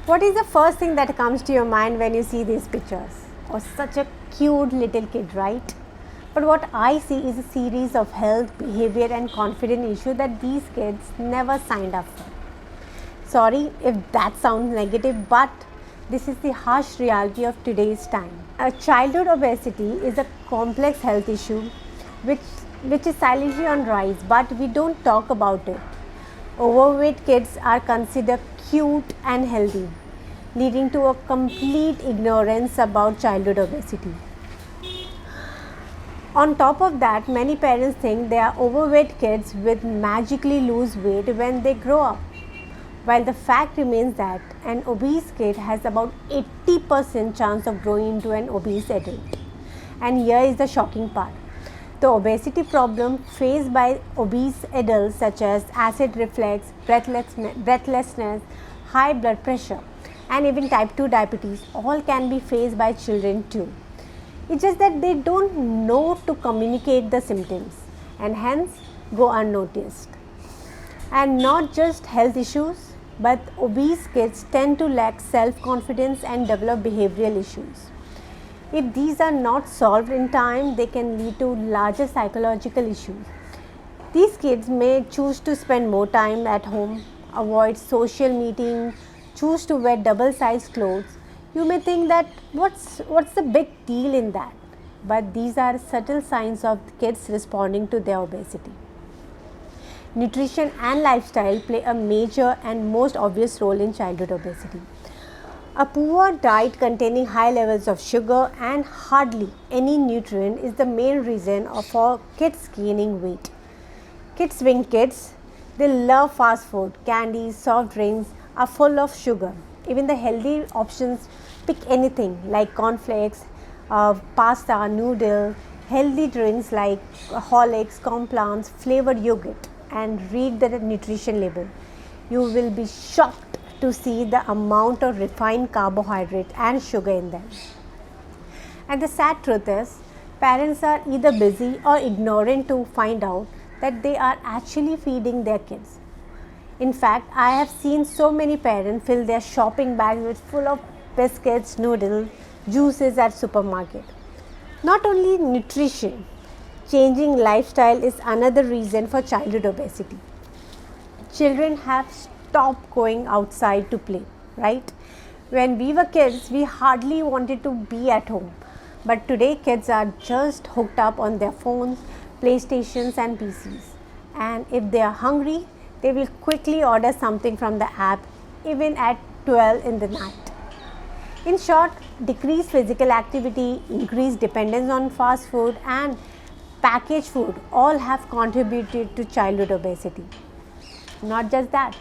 What is the first thing that comes to your mind when you see these pictures? Oh, such a cute little kid, right? But what I see is a series of health, behavior, and confidence issues that these kids never signed up for. Sorry if that sounds negative, but this is the harsh reality of today's time. Childhood obesity is a complex health issue which, which is silently on rise, but we don't talk about it. Overweight kids are considered cute and healthy, leading to a complete ignorance about childhood obesity. On top of that, many parents think their overweight kids will magically lose weight when they grow up, while the fact remains that an obese kid has about 80% chance of growing into an obese adult. And here is the shocking part. The obesity problem faced by obese adults such as acid reflux, breathlessness, high blood pressure, and even type 2 diabetes all can be faced by children too. It's just that they don't know to communicate the symptoms and hence go unnoticed. And not just health issues, but obese kids tend to lack self-confidence and develop behavioral issues. If these are not solved in time, they can lead to larger psychological issues. These kids may choose to spend more time at home, avoid social meetings, choose to wear double-sized clothes. You may think that what's the big deal in that? But these are subtle signs of kids responding to their obesity. Nutrition and lifestyle play a major and most obvious role in childhood obesity. A poor diet containing high levels of sugar and hardly any nutrient is the main reason for kids gaining weight. Kids being kids, they love fast food, candies, soft drinks are full of sugar. Even the healthy options, pick anything like cornflakes, pasta, noodle, healthy drinks like Horlicks, Complans, flavored yogurt, and read the nutrition label. You will be shocked to see the amount of refined carbohydrate and sugar in them. And the sad truth is, parents are either busy or ignorant to find out that they are actually feeding their kids. In fact, I have seen so many parents fill their shopping bags with full of biscuits, noodles, juices at supermarket. Not only nutrition, changing lifestyle is another reason for childhood obesity. Children have stopped going outside to play, right? When we were kids, we hardly wanted to be at home. But today, kids are just hooked up on their phones, PlayStations, and PCs. And if they are hungry, they will quickly order something from the app, even at 12 in the night. In short, decreased physical activity, increased dependence on fast food, and packaged food all have contributed to childhood obesity. Not just that,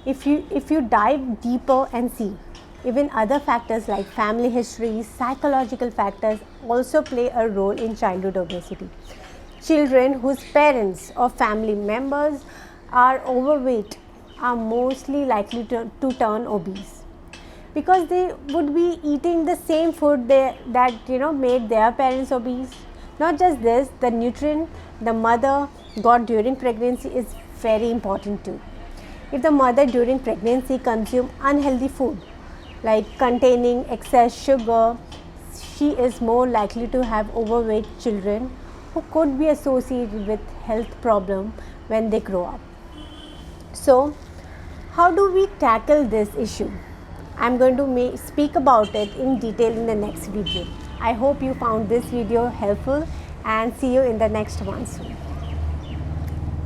if you dive deeper and see, even other factors like family history, psychological factors also play a role in childhood obesity. Children whose parents or family members are overweight are mostly likely to turn obese because they would be eating the same food that made their parents obese. Not just this, the nutrient the mother got during pregnancy is very important too. If the mother during pregnancy consumes unhealthy food like containing excess sugar, she is more likely to have overweight children who could be associated with health problems when they grow up. So, how do we tackle this issue? I'm going to speak about it in detail in the next video. I hope you found this video helpful and see you in the next one soon.